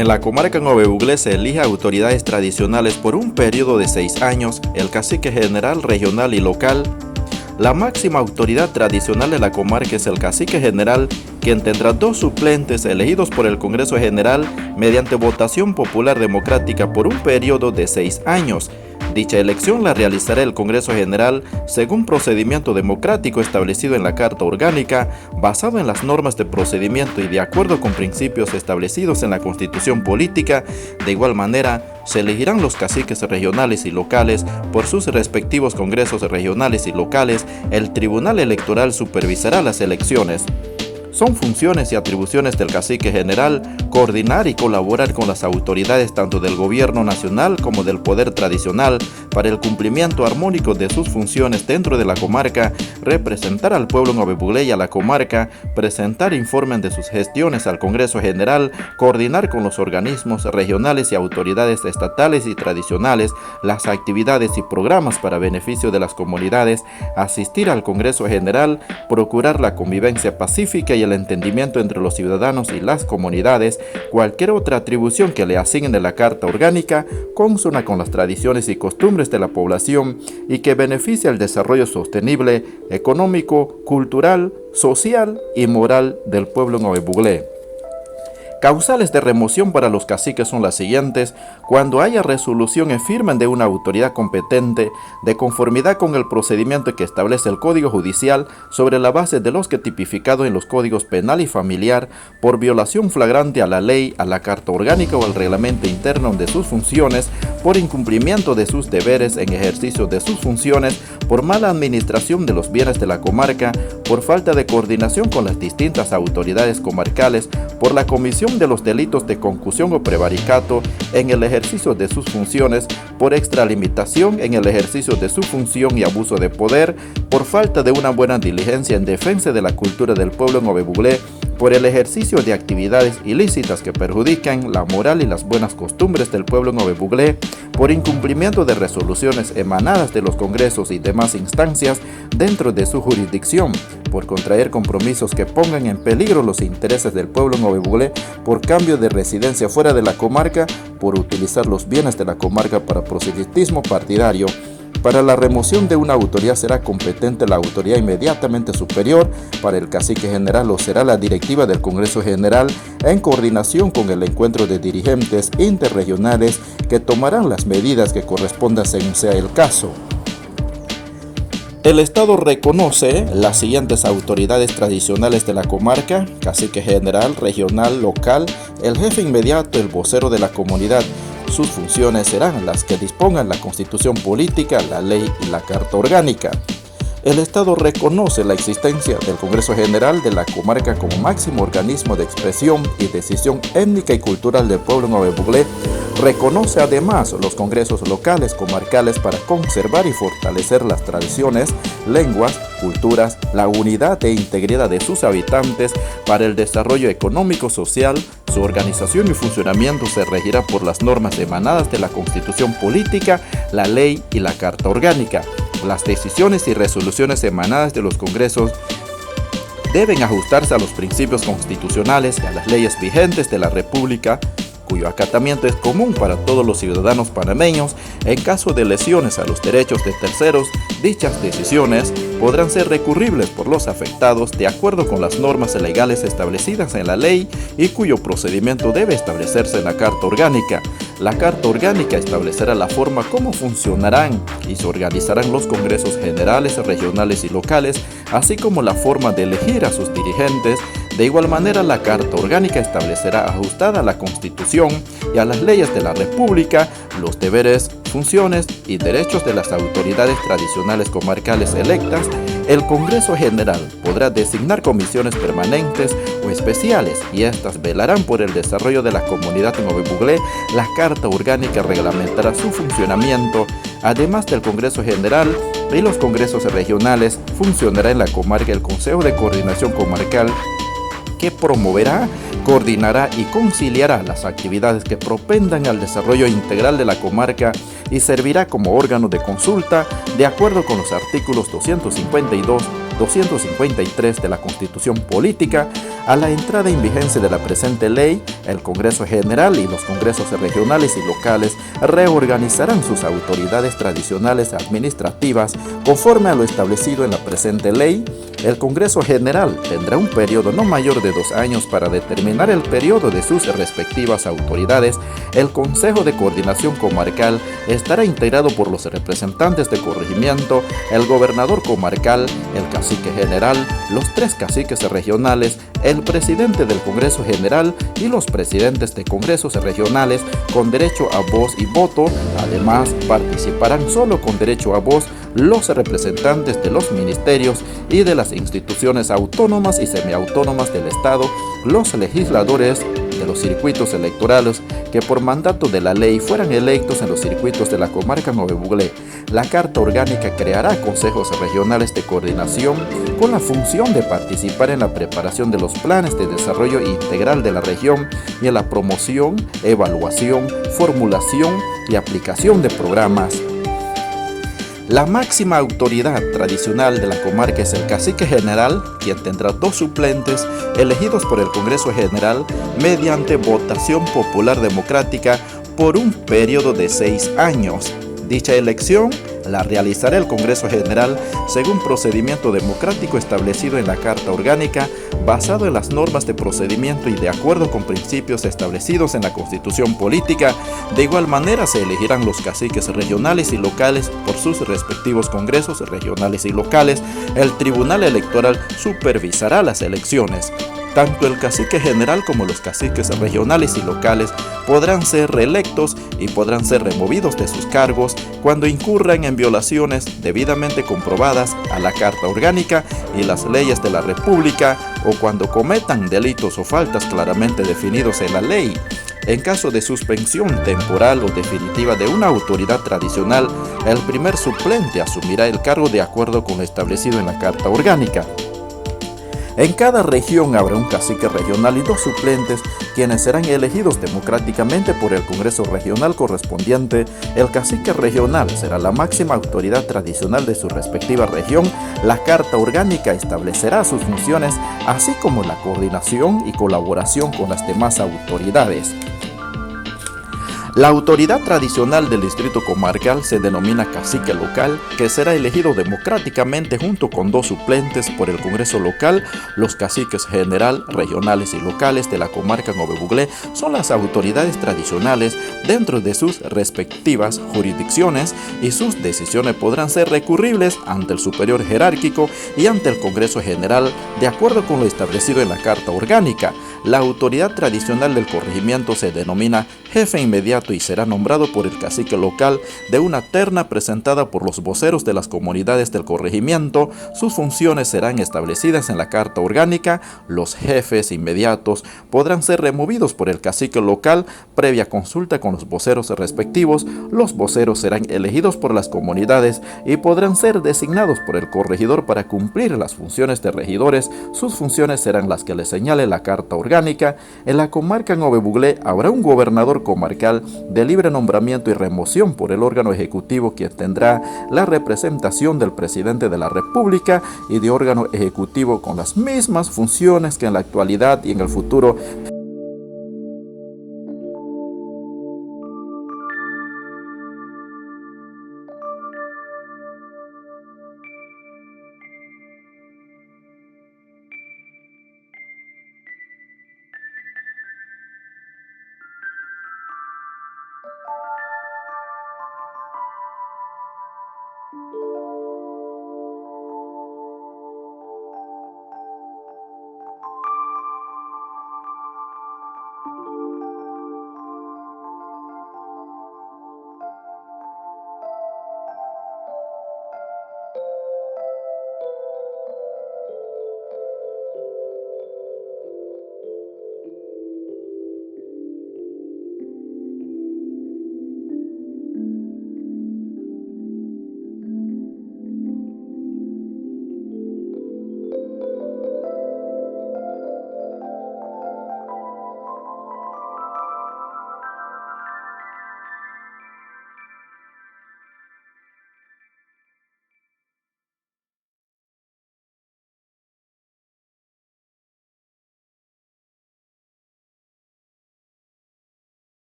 En la comarca Nueve Buglé se elige autoridades tradicionales por un periodo de 6 años, el cacique general, regional y local. La máxima autoridad tradicional de la comarca es el cacique general, quien tendrá 2 suplentes elegidos por el Congreso General mediante votación popular democrática por un periodo de 6 años. Dicha elección la realizará el Congreso General según procedimiento democrático establecido en la Carta Orgánica, basado en las normas de procedimiento y de acuerdo con principios establecidos en la Constitución Política. De igual manera, se elegirán los caciques regionales y locales por sus respectivos congresos regionales y locales. El Tribunal Electoral supervisará las elecciones. Son funciones y atribuciones del cacique general coordinar y colaborar con las autoridades tanto del gobierno nacional como del poder tradicional para el cumplimiento armónico de sus funciones dentro de la comarca, representar al pueblo Nueve Buglé y a la comarca, presentar informes de sus gestiones al Congreso General, coordinar con los organismos regionales y autoridades estatales y tradicionales las actividades y programas para beneficio de las comunidades, asistir al Congreso General, procurar la convivencia pacífica y el entendimiento entre los ciudadanos y las comunidades. Cualquier otra atribución que le asignen de la Carta Orgánica consona con las tradiciones y costumbres de la población y que beneficie el desarrollo sostenible, económico, cultural, social y moral del pueblo Nueve Buglé. Causales de remoción para los caciques son las siguientes: cuando haya resolución en firme de una autoridad competente de conformidad con el procedimiento que establece el Código Judicial sobre la base de los que tipificado en los códigos penal y familiar, por violación flagrante a la ley, a la Carta Orgánica o al reglamento interno de sus funciones, por incumplimiento de sus deberes en ejercicio de sus funciones, por mala administración de los bienes de la comarca, por falta de coordinación con las distintas autoridades comarcales, por la comisión de los delitos de concusión o prevaricato en el ejercicio de sus funciones, por extralimitación en el ejercicio de su función y abuso de poder, por falta de una buena diligencia en defensa de la cultura del pueblo Nueve Buglé, por el ejercicio de actividades ilícitas que perjudican la moral y las buenas costumbres del pueblo Nueve Buglé, por incumplimiento de resoluciones emanadas de los congresos y demás instancias dentro de su jurisdicción, por contraer compromisos que pongan en peligro los intereses del pueblo Nueve Buglé, por cambio de residencia fuera de la comarca, por utilizar los bienes de la comarca para proselitismo partidario. Para la remoción de una autoridad será competente la autoridad inmediatamente superior. Para el cacique general lo será la directiva del Congreso General en coordinación con el encuentro de dirigentes interregionales que tomarán las medidas que correspondan según sea el caso. El Estado reconoce las siguientes autoridades tradicionales de la comarca: cacique general, regional, local, el jefe inmediato, el vocero de la comunidad. Sus funciones serán las que dispongan la Constitución Política, la Ley y la Carta Orgánica. El Estado reconoce la existencia del Congreso General de la comarca como máximo organismo de expresión y decisión étnica y cultural del pueblo Nueve Buglé. Reconoce además los congresos locales comarcales para conservar y fortalecer las tradiciones, lenguas, culturas, la unidad e integridad de sus habitantes para el desarrollo económico social. Su organización y funcionamiento se regirá por las normas emanadas de la Constitución Política, la Ley y la Carta Orgánica. Las decisiones y resoluciones emanadas de los congresos deben ajustarse a los principios constitucionales y a las leyes vigentes de la República, cuyo acatamiento es común para todos los ciudadanos panameños. En caso de lesiones a los derechos de terceros, dichas decisiones podrán ser recurribles por los afectados de acuerdo con las normas legales establecidas en la ley y cuyo procedimiento debe establecerse en la Carta Orgánica. La Carta Orgánica establecerá la forma como funcionarán y se organizarán los congresos generales, regionales y locales, así como la forma de elegir a sus dirigentes. De igual manera, la Carta Orgánica establecerá, ajustada a la Constitución y a las leyes de la República, los deberes, funciones y derechos de las autoridades tradicionales comarcales electas. El Congreso General podrá designar comisiones permanentes o especiales y estas velarán por el desarrollo de la comunidad Nueve Buglé. La Carta Orgánica reglamentará su funcionamiento. Además del Congreso General y los congresos regionales, funcionará en la comarca el Consejo de Coordinación Comarcal, que promoverá, coordinará y conciliará las actividades que propendan al desarrollo integral de la comarca y servirá como órgano de consulta de acuerdo con los artículos 252, 253 de la Constitución Política, a la entrada en vigencia de la presente ley, el Congreso General y los congresos regionales y locales reorganizarán sus autoridades tradicionales administrativas conforme a lo establecido en la presente ley. El Congreso General tendrá un periodo no mayor de 2 años para determinar el periodo de sus respectivas autoridades. El Consejo de Coordinación Comarcal estará integrado por los representantes de corregimiento, el gobernador comarcal, el cacique general, los 3 caciques regionales, el presidente del Congreso General y los presidentes de congresos regionales con derecho a voz y voto. Además, participarán solo con derecho a voz los representantes de los ministerios y de las instituciones autónomas y semiautónomas del Estado, los legisladores de los circuitos electorales que por mandato de la ley fueran electos en los circuitos de la comarca Nuevo Buglé. La Carta Orgánica creará consejos regionales de coordinación con la función de participar en la preparación de los planes de desarrollo integral de la región y en la promoción, evaluación, formulación y aplicación de programas. La máxima autoridad tradicional de la comarca es el cacique general, quien tendrá 2 suplentes elegidos por el Congreso General mediante votación popular democrática por un periodo de 6 años. Dicha elección la realizará el Congreso General según procedimiento democrático establecido en la Carta Orgánica, basado en las normas de procedimiento y de acuerdo con principios establecidos en la Constitución Política. De igual manera se elegirán los caciques regionales y locales por sus respectivos congresos regionales y locales. El Tribunal Electoral supervisará las elecciones. Tanto el cacique general como los caciques regionales y locales podrán ser reelectos y podrán ser removidos de sus cargos cuando incurran en violaciones debidamente comprobadas a la Carta Orgánica y las leyes de la República o cuando cometan delitos o faltas claramente definidos en la ley. En caso de suspensión temporal o definitiva de una autoridad tradicional, el primer suplente asumirá el cargo de acuerdo con lo establecido en la Carta Orgánica. En cada región habrá un cacique regional y 2 suplentes, quienes serán elegidos democráticamente por el Congreso Regional correspondiente. El cacique regional será la máxima autoridad tradicional de su respectiva región. La Carta Orgánica establecerá sus funciones, así como la coordinación y colaboración con las demás autoridades. La autoridad tradicional del distrito comarcal se denomina cacique local, que será elegido democráticamente junto con 2 suplentes por el Congreso local. Los caciques general, regionales y locales de la comarca Nuevo Buglé son las autoridades tradicionales dentro de sus respectivas jurisdicciones y sus decisiones podrán ser recurribles ante el superior jerárquico y ante el Congreso General, de acuerdo con lo establecido en la Carta Orgánica. La autoridad tradicional del corregimiento se denomina jefe inmediato y será nombrado por el cacique local de una terna presentada por los voceros de las comunidades del corregimiento. Sus funciones serán establecidas en la Carta Orgánica. Los jefes inmediatos podrán ser removidos por el cacique local previa consulta con los voceros respectivos. Los voceros serán elegidos por las comunidades y podrán ser designados por el corregidor para cumplir las funciones de regidores. Sus funciones serán las que les señale la Carta Orgánica. En la comarca Nuevo Buglé habrá un gobernador comarcal de libre nombramiento y remoción por el órgano ejecutivo, quien tendrá la representación del presidente de la República y de órgano ejecutivo con las mismas funciones que en la actualidad y en el futuro.